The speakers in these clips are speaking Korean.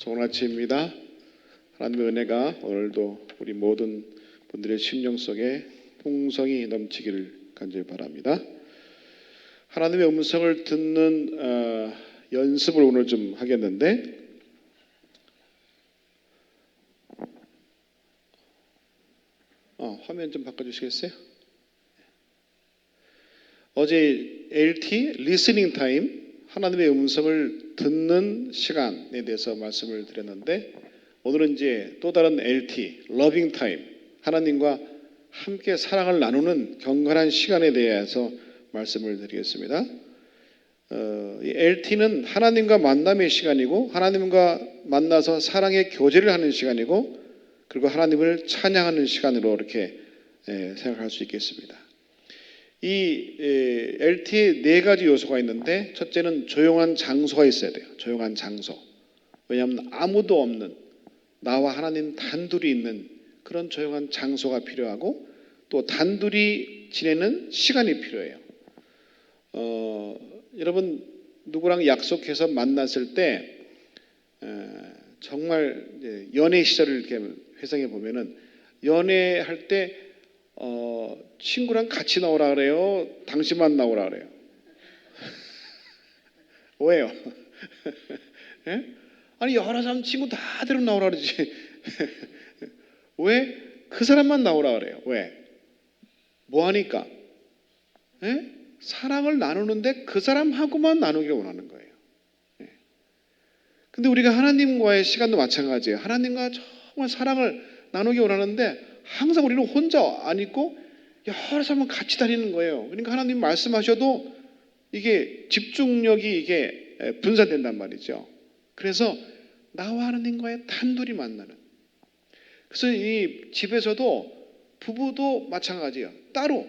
좋은 아침입니다. 하나님의 은혜가 오늘도 우리 모든 분들의 심령 속에 풍성히 넘치기를 간절히 바랍니다. 하나님의 음성을 듣는 연습을 오늘 좀 하겠는데, 화면 좀 바꿔주시겠어요? 어제 LT 리스닝 타임, 하나님의 음성을 듣는 시간에 대해서 말씀을 드렸는데, 오늘은 이제 또 다른 LT 러빙 타임, 하나님과 함께 사랑을 나누는 경건한 시간에 대해서 말씀을 드리겠습니다. 이 LT는 하나님과 만남의 시간이고, 하나님과 만나서 사랑의 교제를 하는 시간이고, 그리고 하나님을 찬양하는 시간으로 이렇게 생각할 수 있겠습니다. 이 LT에 네 가지 요소가 있는데, 첫째는 조용한 장소가 있어야 돼요. 조용한 장소. 왜냐하면 아무도 없는, 나와 하나님 단둘이 있는 그런 조용한 장소가 필요하고, 또 단둘이 지내는 시간이 필요해요. 여러분 누구랑 약속해서 만났을 때 정말 이제 연애 시절을 이렇게 회상해 보면은, 연애할 때 친구랑 같이 나오라 그래요? 당신만 나오라 그래요? 왜요? 예? 아니 여러 사람 친구 다 데리고 나오라 그러지. 왜 그 사람만 나오라 그래요? 왜? 뭐 하니까? 예? 사랑을 나누는데 그 사람하고만 나누기를 원하는 거예요. 예. 근데 우리가 하나님과의 시간도 마찬가지예요. 하나님과 정말 사랑을 나누기 원하는데 항상 우리는 혼자 안 있고 여러 사람은 같이 다니는 거예요. 그러니까 하나님 말씀하셔도 이게 집중력이 이게 분산된단 말이죠. 그래서 나와 하나님과의 단둘이 만나는. 그래서 이 집에서도 부부도 마찬가지예요. 따로,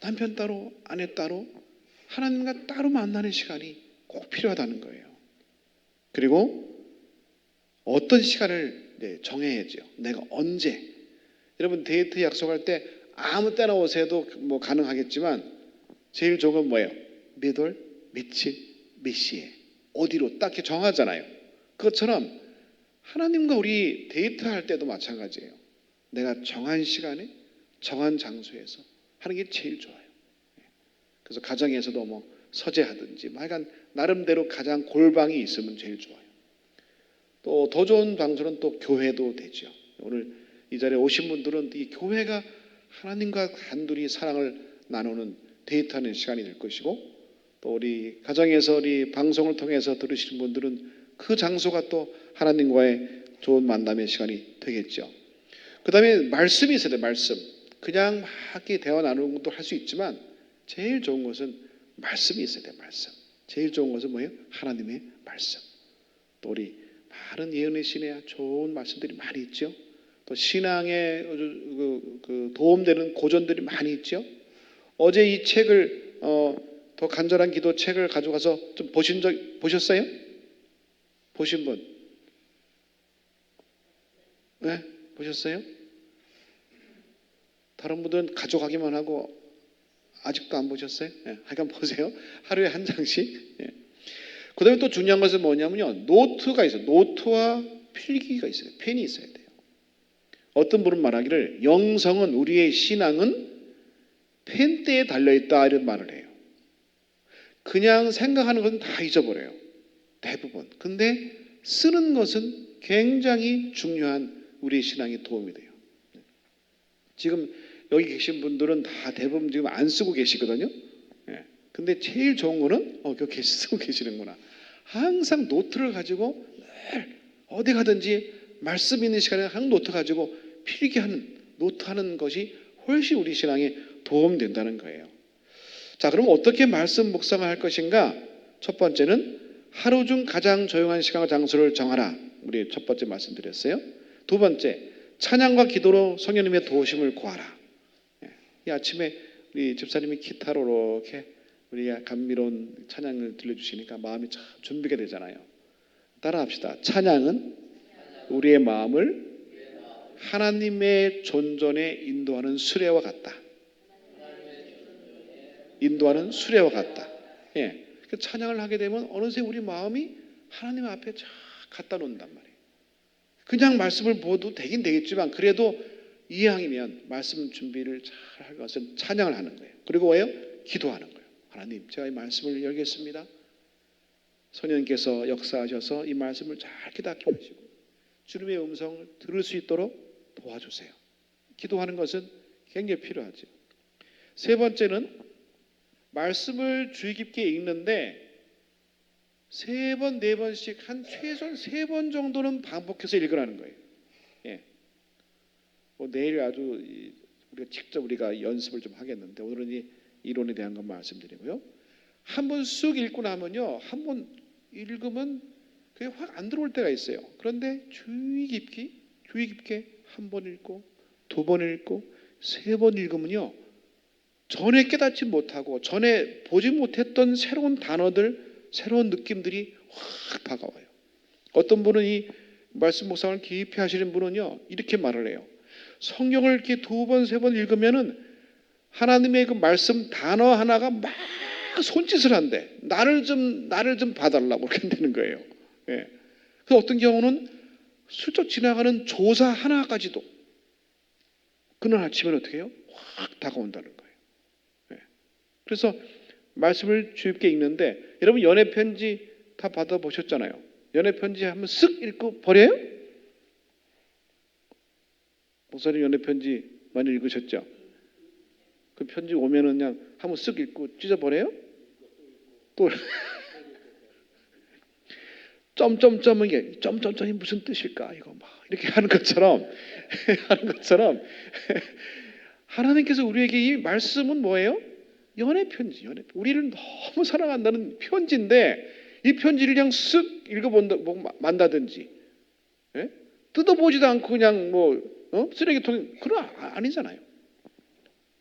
남편 따로, 아내 따로, 하나님과 따로 만나는 시간이 꼭 필요하다는 거예요. 그리고 어떤 시간을 정해야죠. 내가 언제. 여러분 데이트 약속할 때 아무 때나 오세도 뭐 가능하겠지만, 제일 좋은 건 뭐예요? 몇 월, 며칠, 몇 시에, 어디로 딱 이렇게 정하잖아요. 그것처럼 하나님과 우리 데이트할 때도 마찬가지예요. 내가 정한 시간에 정한 장소에서 하는 게 제일 좋아요. 그래서 가정에서도 뭐 서재하든지, 하여간 나름대로 가장 골방이 있으면 제일 좋아요. 또 더 좋은 장소는 또 교회도 되죠. 오늘 이 자리에 오신 분들은 이 교회가 하나님과 단둘이 사랑을 나누는 데이트하는 시간이 될 것이고, 또 우리 가정에서 우리 방송을 통해서 들으시는 분들은 그 장소가 또 하나님과의 좋은 만남의 시간이 되겠죠. 그 다음에 말씀이 있어야 돼요. 말씀. 그냥 막 대화 나누는 것도 할 수 있지만, 제일 좋은 것은 말씀이 있어야 돼요. 말씀. 제일 좋은 것은 뭐예요? 하나님의 말씀. 또 우리 많은 예언의 신에 좋은 말씀들이 많이 있죠. 또 신앙에 도움되는 고전들이 많이 있죠. 어제 이 책을 더 간절한 기도 책을 가져가서 좀 보셨어요? 보신 분? 네? 보셨어요? 다른 분들은 가져가기만 하고 아직도 안 보셨어요? 네, 하여간 보세요. 하루에 한 장씩. 네. 그 다음에 또 중요한 것은 뭐냐면요, 노트가 있어요. 노트와 필기가 있어요. 펜이 있어야 돼요. 어떤 분은 말하기를, 영성은, 우리의 신앙은 펜대에 달려있다, 이런 말을 해요. 그냥 생각하는 것은 다 잊어버려요. 대부분. 근데 쓰는 것은 굉장히 중요한 우리의 신앙에 도움이 돼요. 지금 여기 계신 분들은 다 대부분 지금 안 쓰고 계시거든요. 근데 제일 좋은 거는 그거 쓰고 계시는구나. 항상 노트를 가지고 늘 어디 가든지 말씀 있는 시간에 항상 노트 가지고 필기하는, 노트하는 것이 훨씬 우리 신앙에 도움된다는 거예요. 자, 그럼 어떻게 말씀 묵상을 할 것인가? 첫 번째는 하루 중 가장 조용한 시간과 장소를 정하라. 우리 첫 번째 말씀드렸어요. 두 번째, 찬양과 기도로 성령님의 도우심을 구하라. 이 아침에 우리 집사님이 기타로 이렇게 우리가 감미로운 찬양을 들려주시니까 마음이 참 준비가 되잖아요. 따라합시다. 찬양은 우리의 마음을 하나님의 존전에 인도하는 수레와 같다. 인도하는 수레와 같다. 예. 그 찬양을 하게 되면 어느새 우리 마음이 하나님 앞에 쫙 갖다 놓는단 말이에요. 그냥 말씀을 보도 되긴 되겠지만 그래도 이왕이면 말씀 준비를 잘 할 것은 찬양을 하는 거예요. 그리고 왜요? 기도하는 거예요. 하나님, 제가 이 말씀을 열겠습니다. 성령님께서 역사하셔서 이 말씀을 잘 깨닫게 하시고 주님의 음성을 들을 수 있도록 도와주세요. 기도하는 것은 굉장히 필요하죠. 세 번째는 말씀을 주의 깊게 읽는데 세 번, 네 번씩 한 최소한 3번 정도는 반복해서 읽으라는 거예요. 예. 내일 아주 우리가 직접 연습을 좀 하겠는데 오늘은 이 이론에 대한 것 말씀드리고요. 한 번 쑥 읽고 나면요, 한 번 읽으면 그게 확 안 들어올 때가 있어요. 그런데 주의 깊게 한 번 읽고, 2번 읽고, 3번 읽으면요, 전에 깨닫지 못하고 전에 보지 못했던 새로운 단어들, 새로운 느낌들이 확 다가와요. 어떤 분은 이 말씀 묵상을 깊이 하시는 분은요, 이렇게 말을 해요. 성경을 이렇게 2번, 3번 읽으면은 하나님의 그 말씀 단어 하나가 막 손짓을 한대. 나를 좀 봐달라고 그렇게 되는 거예요. 예. 그 어떤 경우는 슬쩍 지나가는 조사 하나까지도 그날 아침에는 어떻게 해요? 확 다가온다는 거예요. 예. 그래서 말씀을 주의 깊게 읽는데 여러분 연애 편지 다 받아보셨잖아요. 연애 편지 한번 쓱 읽고 버려요? 목사님 연애 편지 많이 읽으셨죠? 그 편지 오면은 그냥 한번 쓱 읽고 찢어버려요? 또 점점점은 이게 점점점이 무슨 뜻일까? 이거 막 이렇게 하는 것처럼 하나님께서 우리에게 이 말씀은 뭐예요? 연애 편지. 우리를 너무 사랑한다는 편지인데 이 편지를 그냥 쓱 읽어본다, 만다든지, 예? 뜯어보지도 않고 그냥 쓰레기통에 그건 아니잖아요.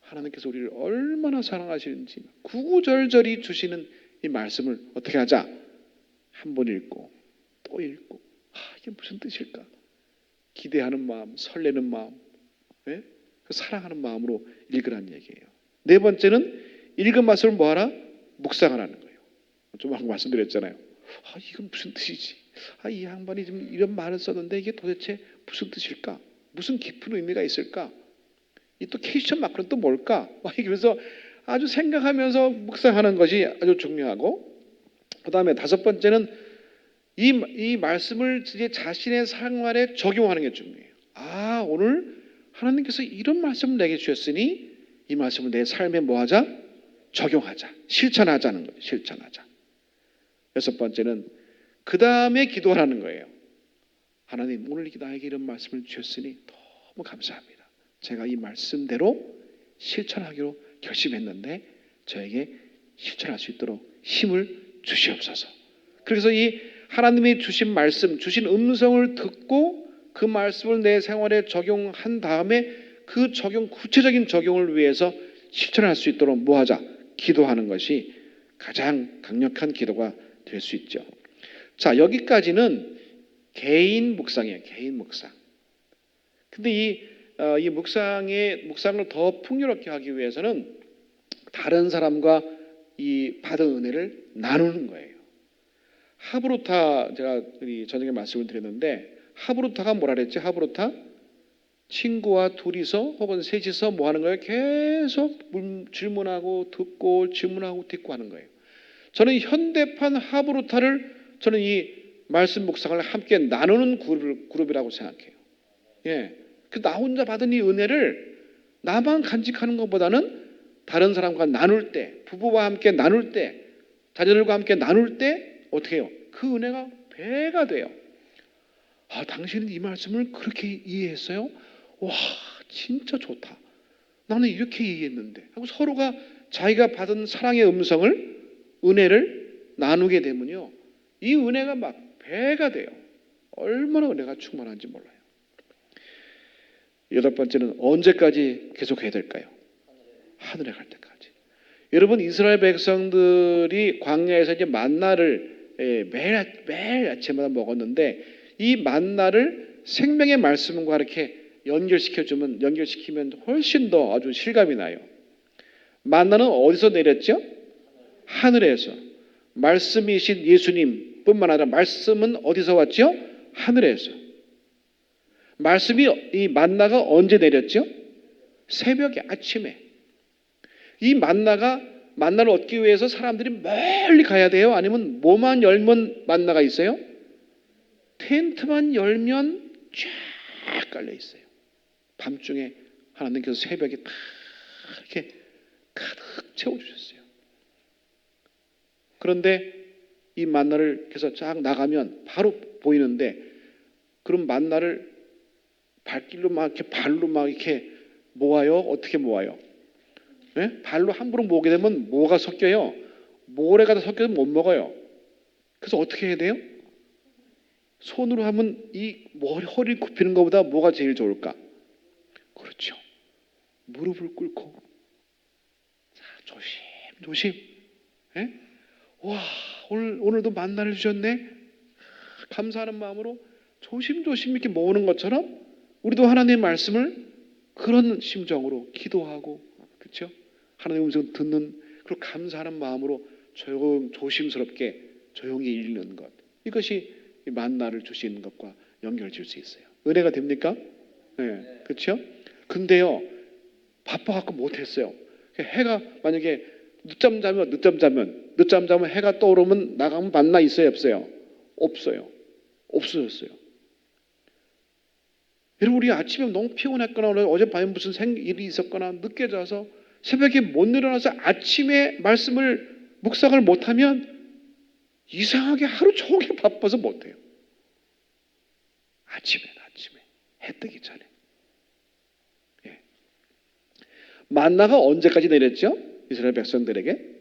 하나님께서 우리를 얼마나 사랑하시는지 구구절절히 주시는 이 말씀을 어떻게 하자? 한 번 읽고 또 읽고 이게 무슨 뜻일까? 기대하는 마음, 설레는 마음, 예? 그 사랑하는 마음으로 읽으라는 얘기예요. 네 번째는 읽은 말씀을 뭐하라? 묵상하라는 거예요. 좀 아까 말씀드렸잖아요. 이건 무슨 뜻이지? 이 양반이 좀 이런 말을 썼는데 이게 도대체 무슨 뜻일까? 무슨 깊은 의미가 있을까? 이 또 퀘스천 마크는 또 뭘까? 그래서 아주 생각하면서 묵상하는 것이 아주 중요하고, 그 다음에 5번째는 이 말씀을 이제 자신의 생활에 적용하는 게 중요해요. 오늘 하나님께서 이런 말씀을 내게 주셨으니 이 말씀을 내 삶에 뭐하자? 적용하자. 실천하자는 거예요. 실천하자. 6번째는 그 다음에 기도하라는 거예요. 하나님, 오늘 나에게 이런 말씀을 주셨으니 너무 감사합니다. 제가 이 말씀대로 실천하기로 결심했는데 저에게 실천할 수 있도록 힘을 주시옵소서. 그래서 이 하나님이 주신 말씀, 주신 음성을 듣고 그 말씀을 내 생활에 적용한 다음에 그 구체적인 적용을 위해서 실천할 수 있도록 뭐하자? 기도하는 것이 가장 강력한 기도가 될 수 있죠. 자, 여기까지는 개인 묵상이에요. 개인 묵상. 근데 이 묵상을 더 풍요롭게 하기 위해서는 다른 사람과 이 받은 은혜를 나누는 거예요. 하브루타, 제가 저녁에 말씀을 드렸는데 하브루타가 뭐라 그랬지? 하브루타? 친구와 둘이서 혹은 셋이서 뭐 하는 거예요? 계속 질문하고 듣고 질문하고 듣고 하는 거예요. 저는 현대판 하브루타를 저는 이 말씀 묵상을 함께 나누는 그룹이라고 생각해요. 예. 나 혼자 받은 이 은혜를 나만 간직하는 것보다는 다른 사람과 나눌 때, 부부와 함께 나눌 때, 자녀들과 함께 나눌 때 어떻게 해요? 그 은혜가 배가 돼요. 당신은 이 말씀을 그렇게 이해했어요? 와, 진짜 좋다. 나는 이렇게 이해했는데 하고 서로가 자기가 받은 사랑의 음성을, 은혜를 나누게 되면요, 이 은혜가 막 배가 돼요. 얼마나 은혜가 충만한지 몰라요. 8번째는 언제까지 계속해야 될까요? 하늘에 갈 때까지. 여러분, 이스라엘 백성들이 광야에서 이제 만나를 매일 아침마다 먹었는데 이 만나를 생명의 말씀과 이렇게 연결시키면 훨씬 더 아주 실감이 나요. 만나는 어디서 내렸죠? 하늘에서. 말씀이신 예수님 뿐만 아니라 말씀은 어디서 왔죠? 하늘에서. 말씀이 이 만나가 언제 내렸죠? 새벽에 아침에. 이 만나를 얻기 위해서 사람들이 멀리 가야 돼요? 아니면 뭐만 열면 만나가 있어요? 텐트만 열면 쫙 깔려 있어요. 밤중에 하나님께서 새벽에 다 이렇게 가득 채워주셨어요. 그런데 이 만나를 계속 쫙 나가면 바로 보이는데, 그럼 만나를 발길로 막 이렇게 발로 막 이렇게 모아요? 어떻게 모아요? 네? 발로 함부로 모으게 되면 뭐가 섞여요? 모래가 다 섞여서 못 먹어요. 그래서 어떻게 해야 돼요? 손으로 하면 이 허리를 굽히는 것보다 뭐가 제일 좋을까? 그렇죠. 무릎을 꿇고, 자, 조심. 네? 와, 오늘도 만나를 주셨네. 감사하는 마음으로 조심조심 이렇게 모으는 것처럼 우리도 하나님의 말씀을 그런 심정으로 기도하고, 그렇죠? 하나님의 음성을 듣는, 그리고 감사하는 마음으로 조심스럽게 조용히 읽는 것, 이것이 만나를 주시는 것과 연결 지을 수 있어요. 은혜가 됩니까? 네, 그렇죠? 근데요, 바빠갖고 못했어요. 해가 만약에 늦잠 자면 해가 떠오르면 나가면 만나 있어요, 없어요? 없어졌어요. 여러분, 우리 아침에 너무 피곤했거나 어젯밤에 무슨 일이 있었거나 늦게 자서 새벽에 못 일어나서 아침에 말씀을 묵상을 못하면 이상하게 하루 종일 바빠서 못해요. 아침에 해 뜨기 전에. 예. 만나가 언제까지 내렸죠? 이스라엘 백성들에게?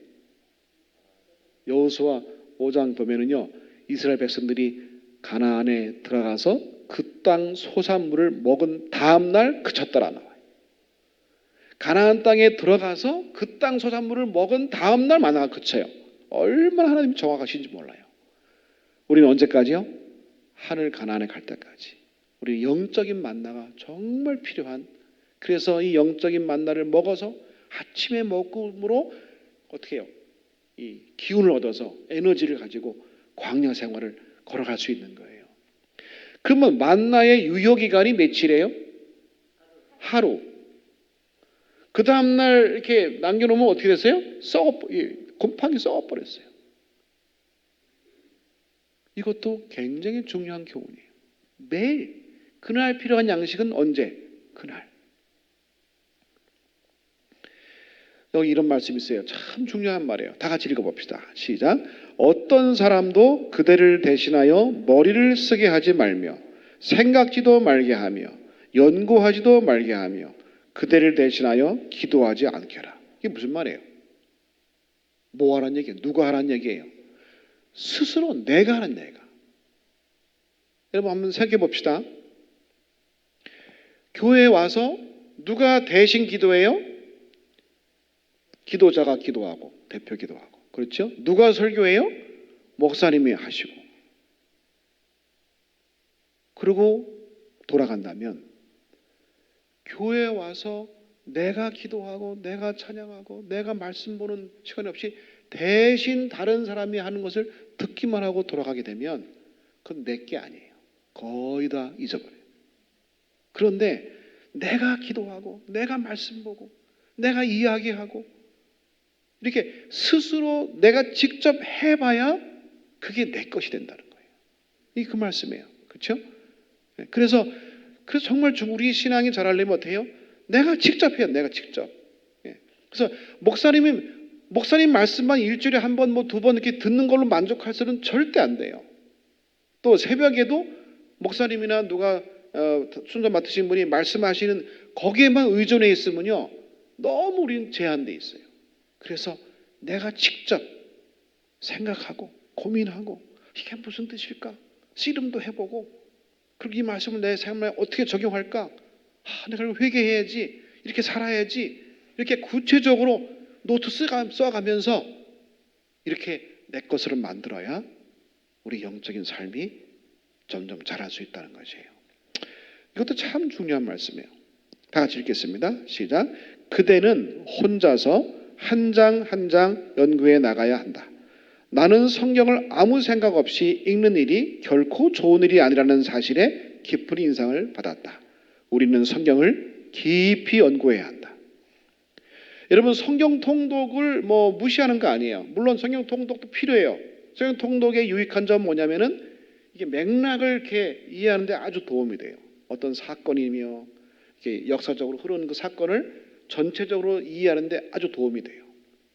여호수아 5장 보면은요, 이스라엘 백성들이 가나안에 들어가서 그 땅 소산물을 먹은 다음 날 그쳤더라 나와요. 가나안 땅에 들어가서 그 땅 소산물을 먹은 다음 날 만나가 그쳐요. 얼마나 하나님이 정확하신지 몰라요. 우리는 언제까지요? 하늘 가나안에 갈 때까지. 우리 영적인 만나가 정말 필요한, 그래서 이 영적인 만나를 먹어서 아침에 먹음으로 어떻게 해요? 이 기운을 얻어서 에너지를 가지고 광야 생활을 걸어갈 수 있는 거예요. 그러면 만나의 유효기간이 며칠이에요? 하루. 그 다음날 이렇게 남겨놓으면 어떻게 됐어요? 곰팡이 썩어버렸어요. 이것도 굉장히 중요한 교훈이에요. 매일 그날 필요한 양식은 언제? 그날. 여기 이런 말씀이 있어요. 참 중요한 말이에요. 다 같이 읽어봅시다. 시작. 어떤 사람도 그대를 대신하여 머리를 쓰게 하지 말며 생각지도 말게 하며 연구하지도 말게 하며 그대를 대신하여 기도하지 않게라. 이게 무슨 말이에요? 뭐 하라는 얘기예요? 누가 하라는 얘기예요? 스스로 내가 하는 얘기가. 여러분 한번 생각해 봅시다. 교회에 와서 누가 대신 기도해요? 기도자가 기도하고 대표 기도하고, 그렇죠? 누가 설교해요? 목사님이 하시고. 그리고 돌아간다면 교회에 와서 내가 기도하고 내가 찬양하고 내가 말씀 보는 시간이 없이 대신 다른 사람이 하는 것을 듣기만 하고 돌아가게 되면 그건 내게 아니에요. 거의 다 잊어버려요. 그런데 내가 기도하고 내가 말씀 보고 내가 이야기하고 이렇게 스스로 내가 직접 해봐야 그게 내 것이 된다는 거예요. 이게 그 말씀이에요. 그렇죠? 그래서 정말 우리 신앙이 잘하려면 어때요? 내가 직접 해요. 내가 직접. 그래서 목사님 말씀만 일주일에 한 번, 두 번 이렇게 듣는 걸로 만족할 수는 절대 안 돼요. 또 새벽에도 목사님이나 누가 순서 맡으신 분이 말씀하시는 거기에만 의존해 있으면요, 너무 우리는 제한돼 있어요. 그래서 내가 직접 생각하고 고민하고 이게 무슨 뜻일까? 씨름도 해보고, 그리고 이 말씀을 내 삶에 어떻게 적용할까? 내가 회개해야지, 이렇게 살아야지, 이렇게 구체적으로 노트 써가면서 이렇게 내 것으로 만들어야 우리 영적인 삶이 점점 자랄 수 있다는 것이에요. 이것도 참 중요한 말씀이에요. 다 같이 읽겠습니다. 시작. 그대는 혼자서 한 장 한 장 연구해 나가야 한다. 나는 성경을 아무 생각 없이 읽는 일이 결코 좋은 일이 아니라는 사실에 깊은 인상을 받았다. 우리는 성경을 깊이 연구해야 한다. 여러분, 성경 통독을 무시하는 거 아니에요. 물론 성경 통독도 필요해요. 성경 통독의 유익한 점은 뭐냐면은 이게 맥락을 이렇게 이해하는데 아주 도움이 돼요. 어떤 사건이며 이렇게 역사적으로 흐르는 그 사건을 전체적으로 이해하는데 아주 도움이 돼요.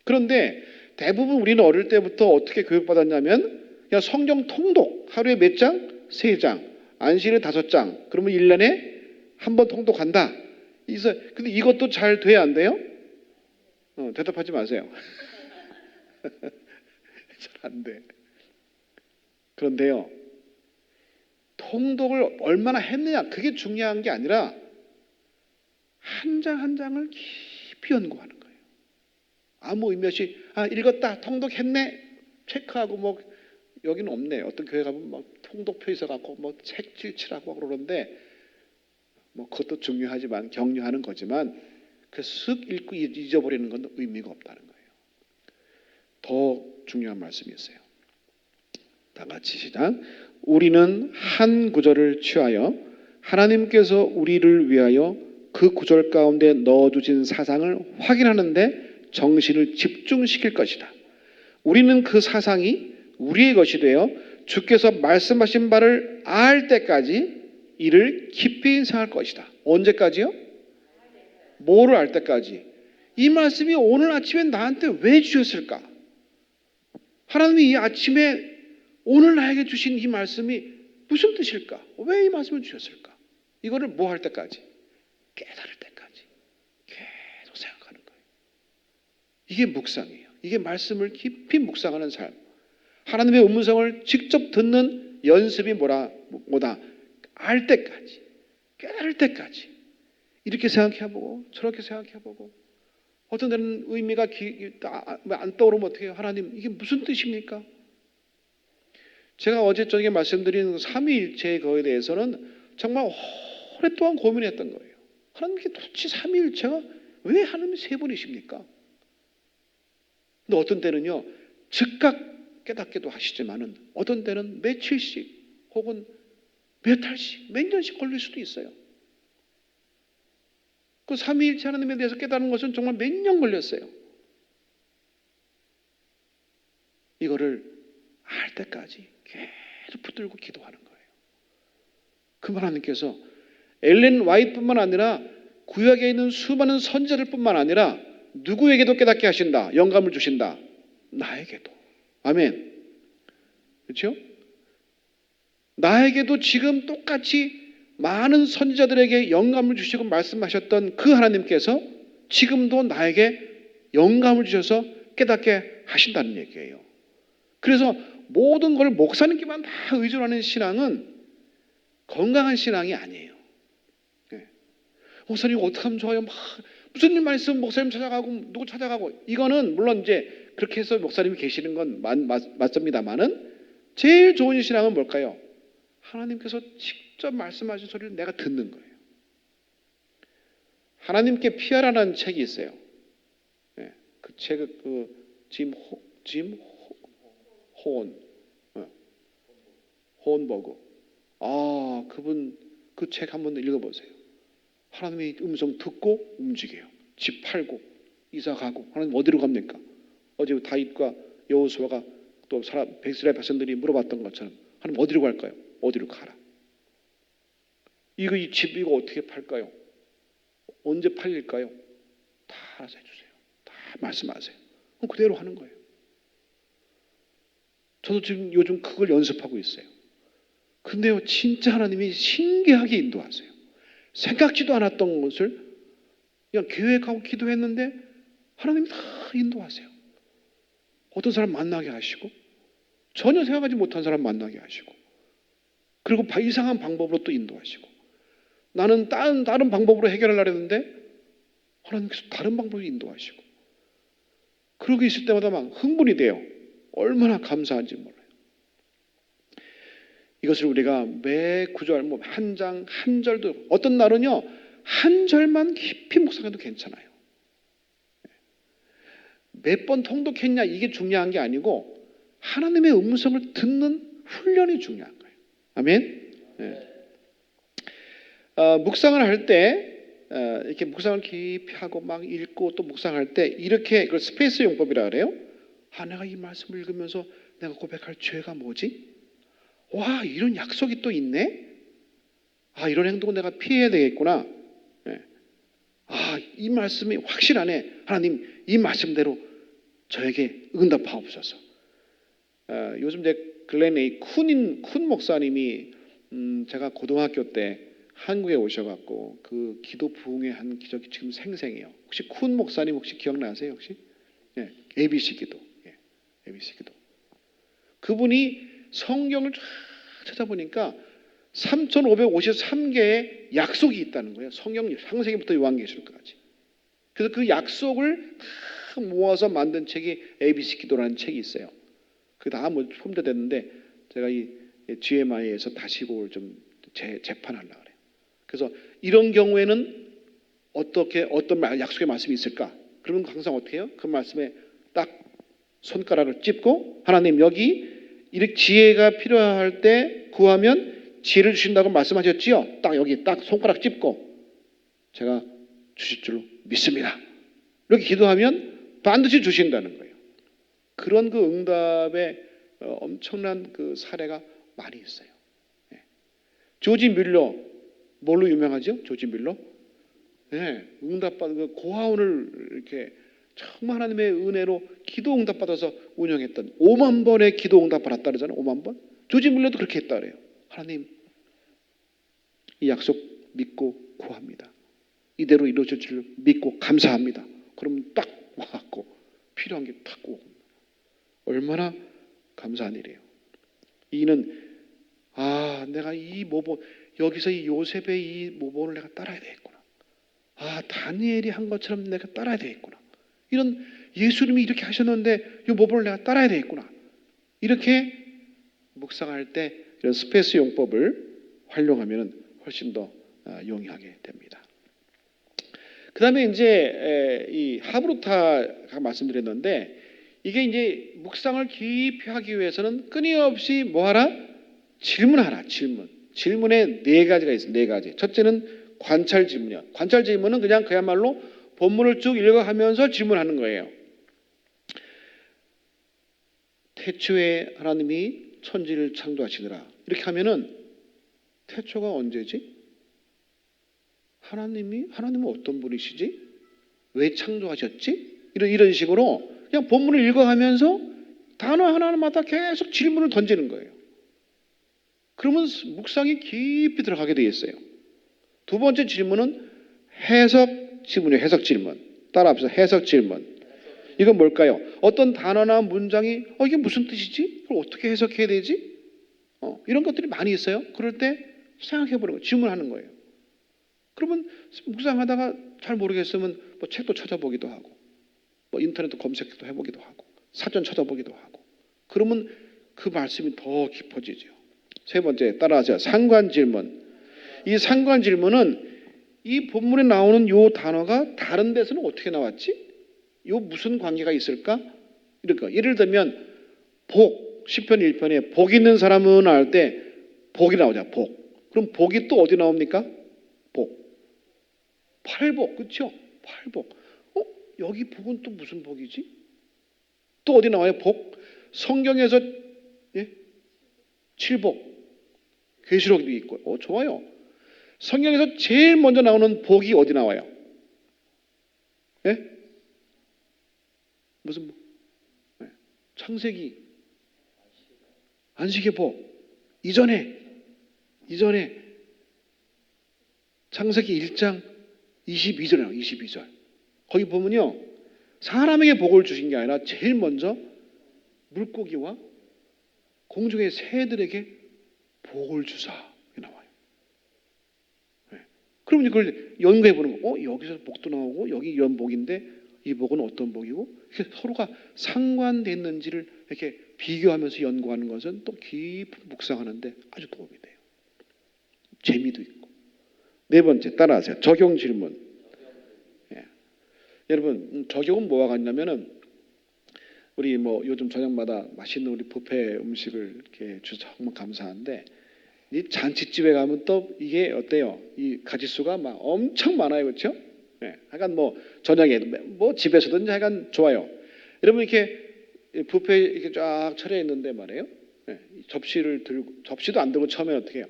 그런데 대부분 우리는 어릴 때부터 어떻게 교육받았냐면 그냥 성경 통독, 하루에 몇 장? 3장, 안식일에 5장, 그러면 1년에 한 번 통독한다. 근데 이것도 잘 돼야 안 돼요? 대답하지 마세요. 잘 안 돼. 그런데요, 통독을 얼마나 했느냐, 그게 중요한 게 아니라 한 장 한 장을 깊이 연구하는 거예요. 아무 의미 없이 읽었다, 통독했네, 체크하고 여기는 없네. 어떤 교회 가면 통독표 있어갖고 책질치라고 그러는데 그것도 중요하지만 격려하는 거지만 쓱 읽고 잊어버리는 건 의미가 없다는 거예요. 더 중요한 말씀이 있어요. 다 같이 시작. 우리는 한 구절을 취하여 하나님께서 우리를 위하여 그 구절 가운데 넣어두신 사상을 확인하는데 정신을 집중시킬 것이다. 우리는 그 사상이 우리의 것이 되어 주께서 말씀하신 바를 알 때까지 이를 깊이 생각할 것이다. 언제까지요? 뭐를 알 때까지? 이 말씀이 오늘 아침에 나한테 왜 주셨을까? 하나님이 이 아침에 오늘 나에게 주신 이 말씀이 무슨 뜻일까? 왜 이 말씀을 주셨을까? 이거를 뭐 할 때까지? 깨달을 때까지 계속 생각하는 거예요. 이게 묵상이에요. 이게 말씀을 깊이 묵상하는 삶. 하나님의 음성을 직접 듣는 연습이 뭐다? 알 때까지, 깨달을 때까지 이렇게 생각해보고 저렇게 생각해보고 어떤 데는 의미가 안 떠오르면 어떻게 해요? 하나님, 이게 무슨 뜻입니까? 제가 어제 저녁에 말씀드린 삼위일체의 거에 대해서는 정말 오랫동안 고민했던 거예요. 하나님께 도대체 삼위일체가 왜 하나님이 세 분이십니까? 근데 어떤 때는요, 즉각 깨닫기도 하시지만은 어떤 때는 며칠씩 혹은 몇 달씩, 몇 년씩 걸릴 수도 있어요. 그 삼위일체 하나님에 대해서 깨닫는 것은 정말 몇 년 걸렸어요. 이거를 알 때까지 계속 붙들고 기도하는 거예요. 그 하나님께서 엘렌 와이트뿐만 아니라 구약에 있는 수많은 선지자들뿐만 아니라 누구에게도 깨닫게 하신다. 영감을 주신다. 나에게도. 아멘. 그렇죠? 나에게도 지금 똑같이 많은 선지자들에게 영감을 주시고 말씀하셨던 그 하나님께서 지금도 나에게 영감을 주셔서 깨닫게 하신다는 얘기예요. 그래서 모든 걸 목사님께만 다 의존하는 신앙은 건강한 신앙이 아니에요. 네. 목사님 어떻게 하면 좋아요? 무슨 일만 있으면 목사님 찾아가고 누구 찾아가고, 이거는 물론 이제 그렇게 해서 목사님이 계시는 건 맞습니다만은 제일 좋은 신앙은 뭘까요? 하나님께서 직접 말씀하신 소리를 내가 듣는 거예요. 하나님께 피하라는 책이 있어요. 네. 그 책은 짐 호언버그. 그분 그 책 한번 읽어보세요. 하나님의 음성 듣고 움직여요. 집 팔고 이사 가고. 하나님 어디로 갑니까? 어제 다윗과 여호수아가 또 백이스라엘 백성들이 물어봤던 것처럼 하나님 어디로 갈까요? 어디로 가라. 이 집 이거 어떻게 팔까요? 언제 팔릴까요? 다 알아서 해주세요. 다 말씀하세요. 그럼 그대로 하는 거예요. 저도 지금 요즘 그걸 연습하고 있어요. 근데요, 진짜 하나님이 신기하게 인도하세요. 생각지도 않았던 것을 그냥 계획하고 기도했는데 하나님이 다 인도하세요. 어떤 사람 만나게 하시고 전혀 생각하지 못한 사람 만나게 하시고, 그리고 이상한 방법으로 또 인도하시고, 나는 다른 방법으로 해결하려고 했는데 하나님께서 다른 방법으로 인도하시고, 그러고 있을 때마다 막 흥분이 돼요. 얼마나 감사한지 몰라요. 이것을 우리가 매 구절, 한 장, 한 절도, 어떤 날은요, 한 절만 깊이 묵상해도 괜찮아요. 몇 번 통독했냐, 이게 중요한 게 아니고, 하나님의 음성을 듣는 훈련이 중요한 거예요. 아멘. 네. 묵상을 할 때 이렇게 묵상을 깊이 하고 막 읽고 또 묵상할 때 이렇게 그 스페이스 용법이라 그래요. 내가 이 말씀을 읽으면서 내가 고백할 죄가 뭐지? 와, 이런 약속이 또 있네. 이런 행동은 내가 피해야 되겠구나. 네. 이 말씀이 확실하네. 하나님, 이 말씀대로 저에게 응답하옵소서. 요즘 글렌 A 쿤 목사님이 제가 고등학교 때 한국에 오셔갖고 그 기도 부흥의 한 기적이 지금 생생해요. 혹시 쿤 목사님 혹시 기억나세요? 혹시? 예, ABC 기도. 예, ABC 기도. 그분이 성경을 쫙 찾아보니까 3,553개의 약속이 있다는 거예요. 성경 창세기부터 요한계시록까지. 그래서 그 약속을 다 모아서 만든 책이 ABC 기도라는 책이 있어요. 그게 다 폼대됐는데 제가 이 GMI에서 다시 그걸 좀 재판하려고 그래요. 그래서 이런 경우에는 어떤 약속의 말씀이 있을까? 그러면 항상 어떻게 해요? 그 말씀에 딱 손가락을 찝고 하나님 여기 이렇게 지혜가 필요할 때 구하면 지혜를 주신다고 말씀하셨지요? 딱 여기 딱 손가락 찝고 제가 주실 줄로 믿습니다. 이렇게 기도하면 반드시 주신다는 거예요. 그런 그 응답의 엄청난 그 사례가 많이 있어요. 조지 밀러 뭘로 유명하죠? 조지 밀러? 네, 응답받은 그 고아원을 이렇게 정말 하나님의 은혜로 기도 응답받아서 운영했던 5만 번의 기도 응답 받았다 그러잖아요. 5만 번. 조지 밀러도 그렇게 했다 그래요. 하나님 이 약속 믿고 구합니다. 이대로 이루어질 줄 믿고 감사합니다. 그러면 딱 와갖고 필요한 게 딱 오고 얼마나 감사한 일이에요. 이는 내가 이 모본 여기서 이 요셉의 이 모본을 내가 따라야 되겠구나. 다니엘이 한 것처럼 내가 따라야 되겠구나. 이런 예수님이 이렇게 하셨는데 이 모본을 내가 따라야 되겠구나. 이렇게 묵상할 때 이런 스페이스 용법을 활용하면 훨씬 더 용이하게 됩니다. 그 다음에 이제 이 하브루타가 말씀드렸는데 이게 이제 묵상을 깊이 하기 위해서는 끊임없이 뭐하라? 질문하라. 질문에 네 가지가 있어요. 네 가지. 첫째는 관찰 질문이요. 관찰 질문은 그냥 그야말로 본문을 쭉 읽어가면서 질문하는 거예요. 태초에 하나님이 천지를 창조하시더라. 이렇게 하면은 태초가 언제지? 하나님은 어떤 분이시지? 왜 창조하셨지? 이런 식으로 그냥 본문을 읽어가면서 단어 하나마다 계속 질문을 던지는 거예요. 그러면 묵상이 깊이 들어가게 되어 있어요. 두 번째 질문은 해석 질문이에요. 해석 질문. 따라합시다. 해석 질문. 이건 뭘까요? 어떤 단어나 문장이 이게 무슨 뜻이지? 그걸 어떻게 해석해야 되지? 이런 것들이 많이 있어요. 그럴 때 생각해보는 거예요. 질문하는 거예요. 그러면 묵상하다가 잘 모르겠으면 뭐 책도 찾아보기도 하고 뭐 인터넷도 검색도 해보기도 하고 사전 찾아보기도 하고 그러면 그 말씀이 더 깊어지죠. 세 번째 따라하세요. 상관 질문. 이 상관 질문은 이 본문에 나오는 요 단어가 다른 데서는 어떻게 나왔지? 요 무슨 관계가 있을까? 이럴까? 예를 들면 복, 시편 1편에 복 있는 사람은 알 때 복이 나오죠. 복. 그럼 복이 또 어디 나옵니까? 복. 팔복, 그렇죠? 팔복. 여기 복은 또 무슨 복이지? 또 어디 나와요? 복. 성경에서 칠복. 계시록도 있고. 좋아요. 성경에서 제일 먼저 나오는 복이 어디 나와요? 무슨 복? 창세기. 안식의 복. 이전에 창세기 1장 22절이에요. 22절. 거기 보면요. 사람에게 복을 주신 게 아니라 제일 먼저 물고기와 공중의 새들에게 복을 주사. 나와요. 그럼 이걸 연구해 보는 거. 여기서 복도 나오고 여기 이런 복인데 이 복은 어떤 복이고 서로가 상관됐는지를 이렇게 비교하면서 연구하는 것은 또 깊은 묵상하는데 아주 도움이 돼요. 재미도 있고. 네 번째 따라하세요. 적용 질문. 여러분 적용은 뭐가 같냐면은 우리 뭐 요즘 저녁마다 맛있는 우리 뷔페 음식을 이렇게 주셔서 정말 감사한데 이 잔치집에 가면 또 이게 어때요? 이 가짓수가 막 엄청 많아요, 그렇죠? 네, 하여간 뭐 저녁에 뭐 집에서든지 하여간 좋아요. 여러분 이렇게 뷔페 이렇게 쫙 차려 있는데 말이에요. 네, 접시를 들고 접시도 안 들고 처음에 어떻게 해요?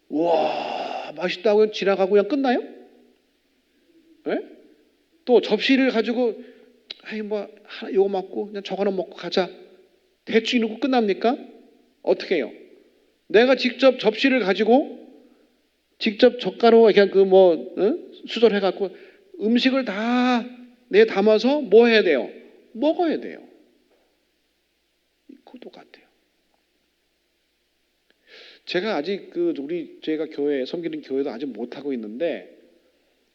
우와 맛있다고 지나가고 그냥 끝나요? 네? 또 접시를 가지고 아이 뭐 요거 먹고 그냥 저거 하나 먹고 가자. 대충 이러고 끝납니까? 어떻게 해요? 내가 직접 접시를 가지고 직접 젓가락으로 그냥 그뭐 수저를 해갖고 음식을 다 내 담아서 뭐 해야 돼요? 먹어야 돼요. 그거 똑같아요. 제가 아직 제가 교회 섬기는 교회도 아직 못 하고 있는데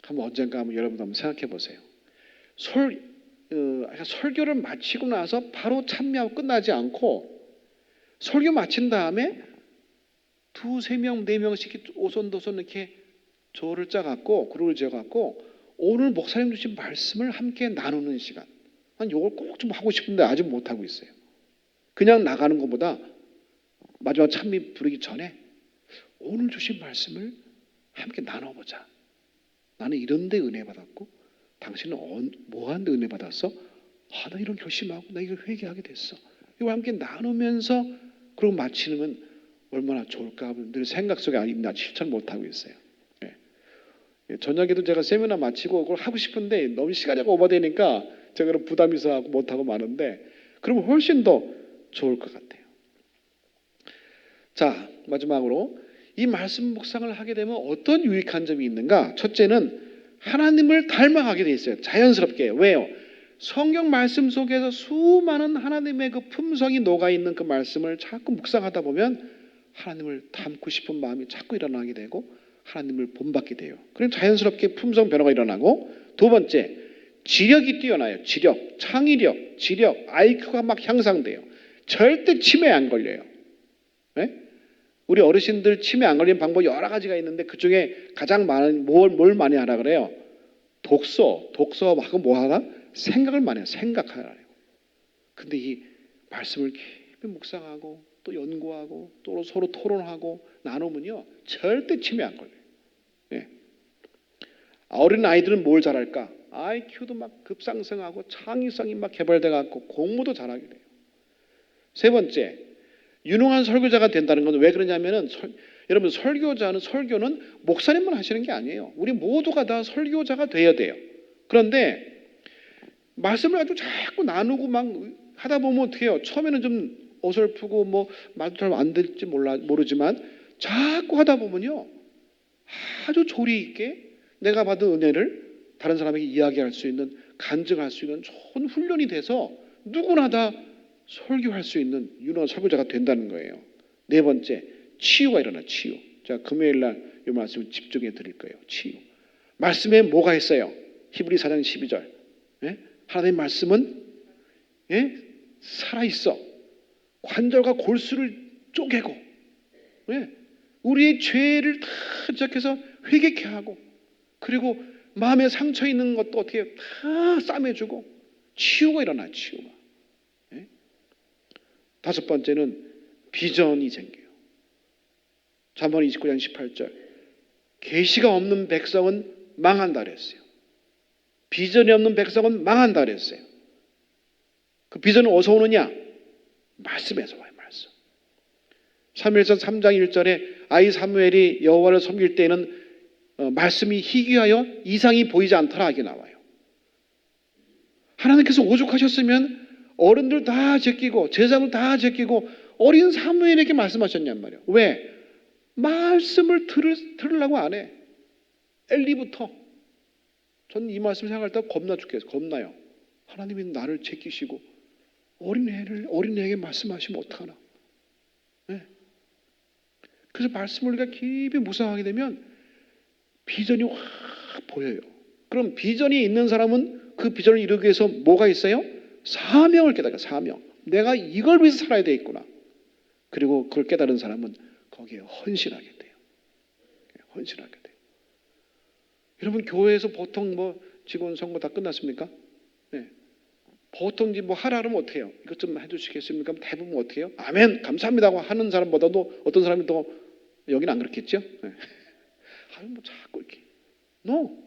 한번 언젠가 여러분 한번 생각해 보세요. 설교를 마치고 나서 바로 참여하고 끝나지 않고 설교 마친 다음에 두세 명, 네 명씩 오손도손 이렇게 조를 짜갖고 그룹을 지어갖고 오늘 목사님 주신 말씀을 함께 나누는 시간. 난 이걸 꼭 좀 하고 싶은데 아직 못 하고 있어요. 그냥 나가는 것보다 마지막 찬미 부르기 전에 오늘 주신 말씀을 함께 나눠보자. 나는 이런 데 은혜 받았고 당신은 뭐한 데 은혜 받았어? 나 이런 결심하고 나 이걸 회개하게 됐어. 이걸 함께 나누면서 그러고 마치면 얼마나 좋을까 늘 생각 속에 아닙니다. 실천 못하고 있어요. 저녁에도 제가 세미나 마치고 그걸 하고 싶은데 너무 시간이 오버되니까 제가 부담이 있어 하고 못하고 마는데 그러면 훨씬 더 좋을 것 같아요. 자, 마지막으로 이 말씀 묵상을 하게 되면 어떤 유익한 점이 있는가? 첫째는 하나님을 닮아가게 돼 있어요. 자연스럽게. 왜요? 성경 말씀 속에서 수많은 하나님의 그 품성이 녹아있는 그 말씀을 자꾸 묵상하다 보면 하나님을 닮고 싶은 마음이 자꾸 일어나게 되고 하나님을 본받게 돼요. 그럼 자연스럽게 품성 변화가 일어나고 두 번째, 지력이 뛰어나요. 지력, 창의력, 지력, IQ가 막 향상돼요. 절대 치매에 안 걸려요. 네? 우리 어르신들 치매 안 걸리는 방법 여러 가지가 있는데 그중에 가장 많은 뭘 많이 하라 그래요? 독서하고 뭐 하나? 생각을 많이 해요. 생각하라요. 근데 이 말씀을 깊이 묵상하고 또 연구하고 또 서로 토론하고 나누면요 절대 치매 안 걸려요. 예. 어린 아이들은 뭘 잘할까? IQ도 막 급상승하고 창의성이 막 개발돼 갖고 공부도 잘하게 돼요. 세 번째, 유능한 설교자가 된다는 건 왜 그러냐면은 여러분 설교는 목사님만 하시는 게 아니에요. 우리 모두가 다 설교자가 돼야 돼요. 그런데 말씀을 아주 자꾸 나누고 막 하다 보면 어떻게 해요? 처음에는 좀 어설프고 뭐 말도 잘 안 될지 모르지만 자꾸 하다 보면요 아주 조리 있게 내가 받은 은혜를 다른 사람에게 이야기할 수 있는 간증할 수 있는 좋은 훈련이 돼서 누구나 다 설교할 수 있는 유능한 설교자가 된다는 거예요. 네 번째, 치유가 일어나. 치유. 자, 금요일 날 이 말씀을 집중해 드릴 거예요. 치유. 말씀에 뭐가 있어요? 히브리 4장 12절. 예? 하나님의 말씀은 살아있어. 관절과 골수를 쪼개고 우리의 죄를 다 지적해서 회개케 하고 그리고 마음에 상처 있는 것도 어떻게 다 싸매주고 치유가 일어나. 치유가. 다섯 번째는 비전이 생겨요. 잠언 29장 18절. 계시가 없는 백성은 망한다 그랬어요. 비전이 없는 백성은 망한다 그랬어요. 그 비전은 어디서 오느냐? 말씀에서 와요. 말씀. 사무엘상 3장 1절에 아이 사무엘이 여호와를 섬길 때에는 말씀이 희귀하여 이상이 보이지 않더라 하게 나와요. 하나님께서 오죽하셨으면 어른들 다 제끼고 제사들 다 제끼고 어린 사무엘에게 말씀하셨냔 말이에요. 왜? 말씀을 들으려고 안 해. 엘리부터. 저는 이 말씀 생각할 때 겁나 죽겠어요. 겁나요. 하나님이 나를 제끼시고 어린애에게 말씀하시면 어떡하나. 네. 그래서 말씀을 우리가 깊이 묵상하게 되면 비전이 확 보여요. 그럼 비전이 있는 사람은 그 비전을 이루기 위해서 뭐가 있어요? 사명을 깨달아요. 사명. 내가 이걸 위해서 살아야 되겠구나. 그리고 그걸 깨달은 사람은 거기에 헌신하게 돼요. 헌신하게 돼요. 여러분 교회에서 보통 뭐 직원 선거 다 끝났습니까? 네. 보통 이제 뭐 하라 그러면 어떻게 해요? 이것 좀 해주시겠습니까? 대부분 어떻게 해요? 아멘, 감사합니다 하는 사람보다도 어떤 사람이 더, 여기는 안 그렇겠죠? 네. 아유, 뭐 자꾸 이렇게. No.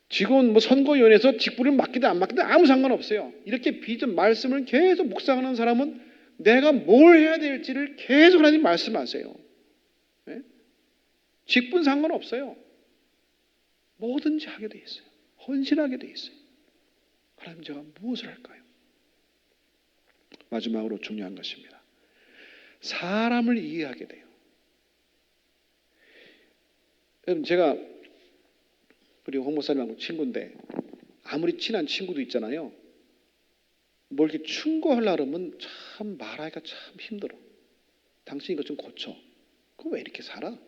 직원 뭐 선거위원회에서 직분을 맡기든 안 맡기든 아무 상관없어요. 이렇게 비전 말씀을 계속 묵상하는 사람은 내가 뭘 해야 될지를 계속 하나님 말씀하세요. 네? 직분 상관없어요. 뭐든지 하게 돼 있어요. 헌신하게 돼 있어요. 하나님, 제가 무엇을 할까요? 마지막으로 중요한 것입니다. 사람을 이해하게 돼요. 여러분, 제가 우리 홍 목사님하고 친구인데 아무리 친한 친구도 있잖아요. 뭘 이렇게 충고하려고 그러면 참 말하기가 참 힘들어. 당신 이것 좀 고쳐. 그거 왜 이렇게 살아?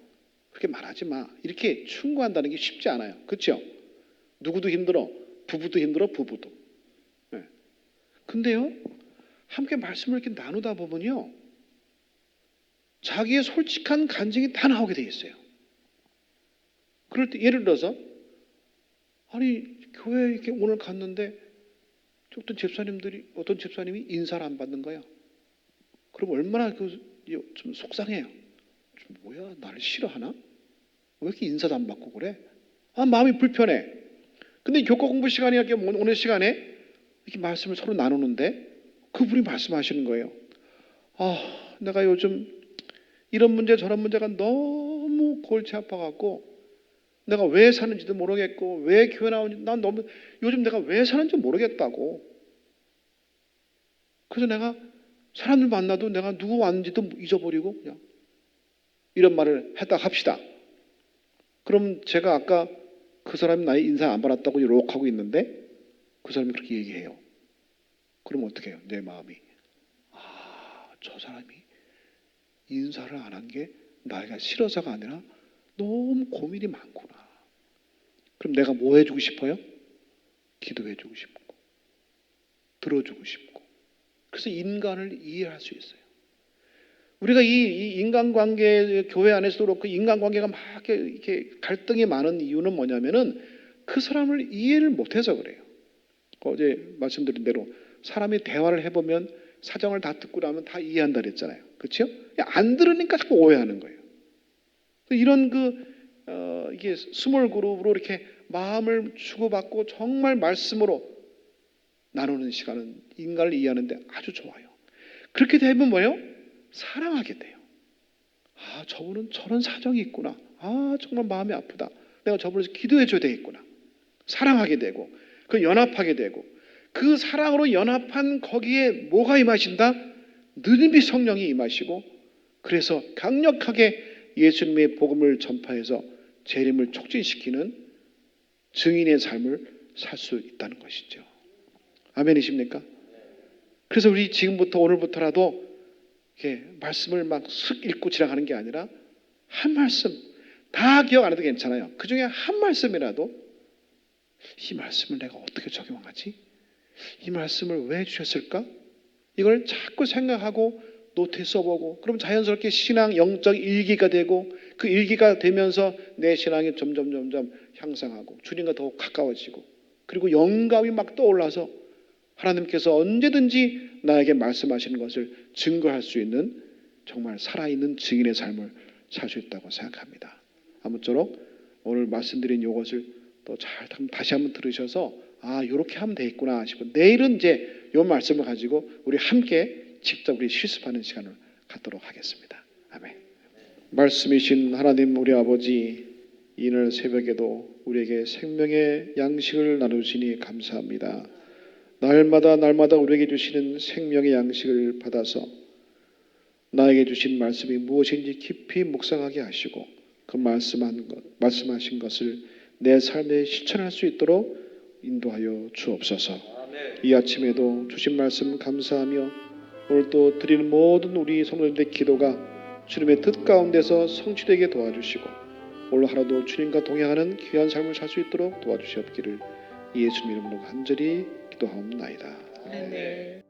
그렇게 말하지 마. 이렇게 충고한다는 게 쉽지 않아요. 그렇죠? 누구도 힘들어. 부부도 힘들어. 부부도. 네. 근데요, 함께 말씀을 이렇게 나누다 보면요, 자기의 솔직한 간증이 다 나오게 돼 있어요. 그럴 때 예를 들어서, 아니 교회 이렇게 오늘 갔는데 어떤 집사님이 인사를 안 받는 거야. 그럼 얼마나 좀 속상해요. 좀 뭐야, 나를 싫어하나? 왜 이렇게 인사도 안 받고 그래? 아, 마음이 불편해. 근데 교과 공부 시간에 이렇게 오는 시간에 이렇게 말씀을 서로 나누는데 그분이 말씀하시는 거예요. 아, 내가 요즘 이런 문제 저런 문제가 너무 골치 아파갖고 내가 왜 사는지도 모르겠고 왜 교회 나오는지 난 너무 요즘 내가 왜 사는지 모르겠다고. 그래서 내가 사람들 만나도 내가 누구 왔는지도 잊어버리고 그냥 이런 말을 했다 합시다. 그럼 제가 아까 그 사람이 나의 인사 안 받았다고 욕하고 있는데 그 사람이 그렇게 얘기해요. 그럼 어떻게 해요? 내 마음이, 아, 저 사람이 인사를 안 한 게 나이가 싫어서가 아니라 너무 고민이 많구나. 그럼 내가 뭐 해주고 싶어요? 기도해주고 싶고 들어주고 싶고. 그래서 인간을 이해할 수 있어요. 우리가 이 인간관계, 교회 안에서도 그렇고 인간관계가 막 이렇게 갈등이 많은 이유는 뭐냐면은 그 사람을 이해를 못해서 그래요. 어제 말씀드린 대로 사람이 대화를 해보면 사정을 다 듣고 나면 다 이해한다 그랬잖아요. 그렇죠? 안 들으니까 자꾸 오해하는 거예요. 이런 이게 스몰 그룹으로 이렇게 마음을 주고받고 정말 말씀으로 나누는 시간은 인간을 이해하는데 아주 좋아요. 그렇게 되면 뭐예요? 사랑하게 돼요. 아, 저분은 저런 사정이 있구나. 아, 정말 마음이 아프다. 내가 저분을 기도해 줘야 되겠구나. 사랑하게 되고 그 연합하게 되고 그 사랑으로 연합한 거기에 뭐가 임하신다? 느림이 성령이 임하시고 그래서 강력하게 예수님의 복음을 전파해서 재림을 촉진시키는 증인의 삶을 살 수 있다는 것이죠. 아멘이십니까? 그래서 우리 지금부터 오늘부터라도 이렇게 말씀을 막 슥 읽고 지나가는 게 아니라 한 말씀 다 기억 안 해도 괜찮아요. 그 중에 한 말씀이라도 이 말씀을 내가 어떻게 적용하지? 이 말씀을 왜 주셨을까? 이걸 자꾸 생각하고 노트에 써보고 그럼 자연스럽게 신앙 영적 일기가 되고 그 일기가 되면서 내 신앙이 점점 향상하고 주님과 더욱 가까워지고 그리고 영감이 막 떠올라서 하나님께서 언제든지 나에게 말씀하시는 것을 증거할 수 있는 정말 살아있는 증인의 삶을 살 수 있다고 생각합니다. 아무쪼록 오늘 말씀드린 이것을 또 잘 다시 한번 들으셔서 아, 이렇게 하면 되겠구나 싶어 내일은 이제 이 말씀을 가지고 우리 함께 직접 우리 실습하는 시간을 갖도록 하겠습니다. 아멘. 말씀이신 하나님 우리 아버지, 이날 새벽에도 우리에게 생명의 양식을 나누시니 감사합니다. 날마다 우리에게 주시는 생명의 양식을 받아서 나에게 주신 말씀이 무엇인지 깊이 묵상하게 하시고 그 말씀하신 것을 내 삶에 실천할 수 있도록 인도하여 주옵소서. 이 아침에도 주신 말씀 감사하며 오늘 또 드리는 모든 우리 성도님들의 기도가 주님의 뜻 가운데서 성취되게 도와주시고 오늘 하루도 주님과 동행하는 귀한 삶을 살 수 있도록 도와주시옵기를 예수님 이름으로 간절히 기도하옵나이다. 아멘.